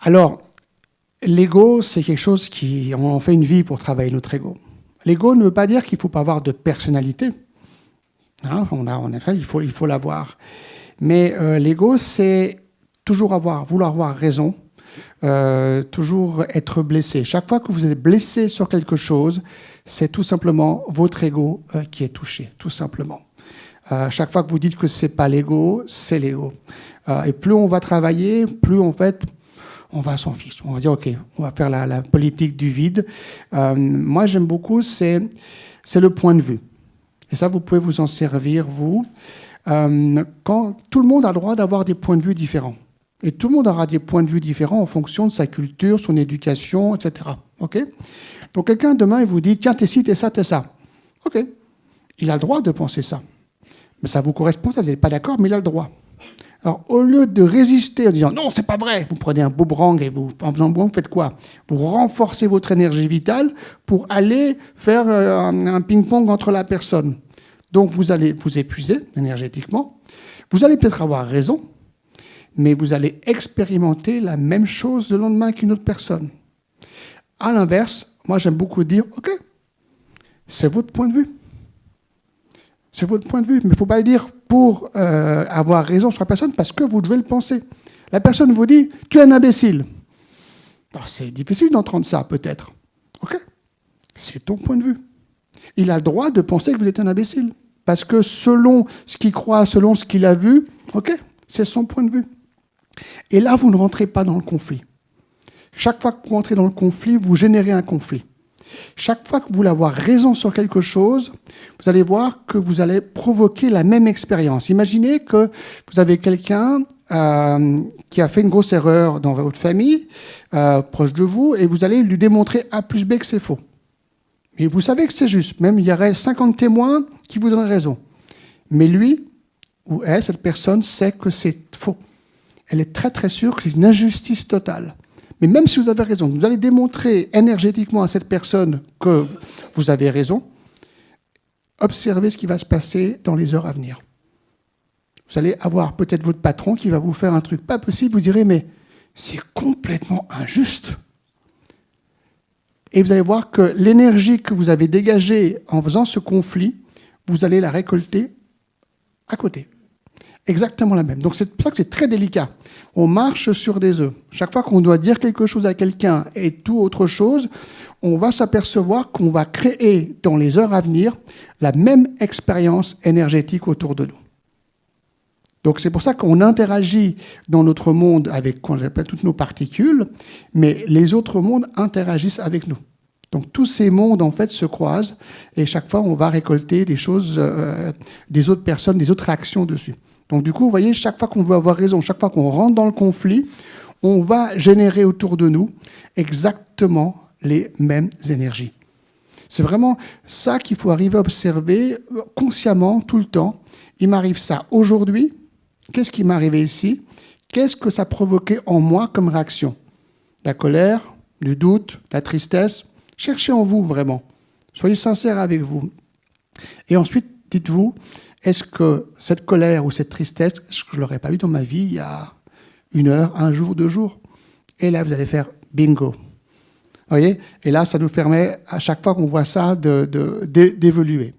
Alors, l'ego, c'est quelque chose qui... On fait une vie pour travailler notre ego. L'ego ne veut pas dire qu'il ne faut pas avoir de personnalité. Hein, en effet, il faut l'avoir. Mais l'ego, c'est toujours vouloir avoir raison, toujours être blessé. Chaque fois que vous êtes blessé sur quelque chose, c'est tout simplement votre ego qui est touché, tout simplement. Chaque fois que vous dites que c'est pas l'ego, c'est l'ego. Et plus on va travailler, plus en fait, on va s'en fiche. On va dire, OK, on va faire la politique du vide. Moi, j'aime beaucoup, c'est le point de vue. Et ça, vous pouvez vous en servir, vous. Quand tout le monde a le droit d'avoir des points de vue différents. Et tout le monde aura des points de vue différents en fonction de sa culture, son éducation, etc. OK ? Donc, quelqu'un, demain, il vous dit, tiens, t'es ci, t'es ça, t'es ça. OK. Il a le droit de penser ça. Mais ça vous correspond, vous n'êtes pas d'accord, mais il a le droit. Alors, au lieu de résister en disant « Non, c'est pas vrai », vous prenez un boomerang et en faisant vous faites quoi? Vous renforcez votre énergie vitale pour aller faire un ping-pong entre la personne. Donc, vous allez vous épuiser énergétiquement. Vous allez peut-être avoir raison, mais vous allez expérimenter la même chose le lendemain qu'une autre personne. À l'inverse, moi, j'aime beaucoup dire « Ok, c'est votre point de vue. C'est votre point de vue, mais il ne faut pas le dire pour avoir raison sur la personne, parce que vous devez le penser. La personne vous dit « Tu es un imbécile ». C'est difficile d'entendre ça, peut-être. OK, c'est ton point de vue. Il a le droit de penser que vous êtes un imbécile, parce que selon ce qu'il croit, selon ce qu'il a vu, OK, c'est son point de vue. Et là, vous ne rentrez pas dans le conflit. Chaque fois que vous rentrez dans le conflit, vous générez un conflit. Chaque fois que vous voulez avoir raison sur quelque chose, vous allez voir que vous allez provoquer la même expérience. Imaginez que vous avez quelqu'un qui a fait une grosse erreur dans votre famille, proche de vous, et vous allez lui démontrer A plus B que c'est faux. Et vous savez que c'est juste. Même il y aurait 50 témoins qui vous donneraient raison. Mais lui ou elle, cette personne, sait que c'est faux. Elle est très très sûre que c'est une injustice totale. Mais même si vous avez raison, vous allez démontrer énergétiquement à cette personne que vous avez raison, observez ce qui va se passer dans les heures à venir. Vous allez avoir peut-être votre patron qui va vous faire un truc pas possible, vous direz, mais c'est complètement injuste. Et vous allez voir que l'énergie que vous avez dégagée en faisant ce conflit, vous allez la récolter à côté. Exactement la même. Donc c'est pour ça que c'est très délicat. On marche sur des œufs. Chaque fois qu'on doit dire quelque chose à quelqu'un et tout autre chose, on va s'apercevoir qu'on va créer dans les heures à venir la même expérience énergétique autour de nous. Donc c'est pour ça qu'on interagit dans notre monde avec, qu'on appelle toutes nos particules, mais les autres mondes interagissent avec nous. Donc tous ces mondes en fait se croisent et chaque fois on va récolter des choses des autres personnes, des autres réactions dessus. Donc du coup, vous voyez, chaque fois qu'on veut avoir raison, chaque fois qu'on rentre dans le conflit, on va générer autour de nous exactement les mêmes énergies. C'est vraiment ça qu'il faut arriver à observer consciemment, tout le temps. Il m'arrive ça aujourd'hui. Qu'est-ce qui m'est arrivé ici? Qu'est-ce que ça provoquait en moi comme réaction? La colère, du doute, la tristesse. Cherchez en vous vraiment. Soyez sincères avec vous. Et ensuite, dites-vous, est-ce que cette colère ou cette tristesse, est-ce que je ne l'aurais pas eu dans ma vie il y a 1 heure, 1 jour, 2 jours? Et là, vous allez faire bingo. Vous voyez? Et là, ça nous permet, à chaque fois qu'on voit ça, d'évoluer.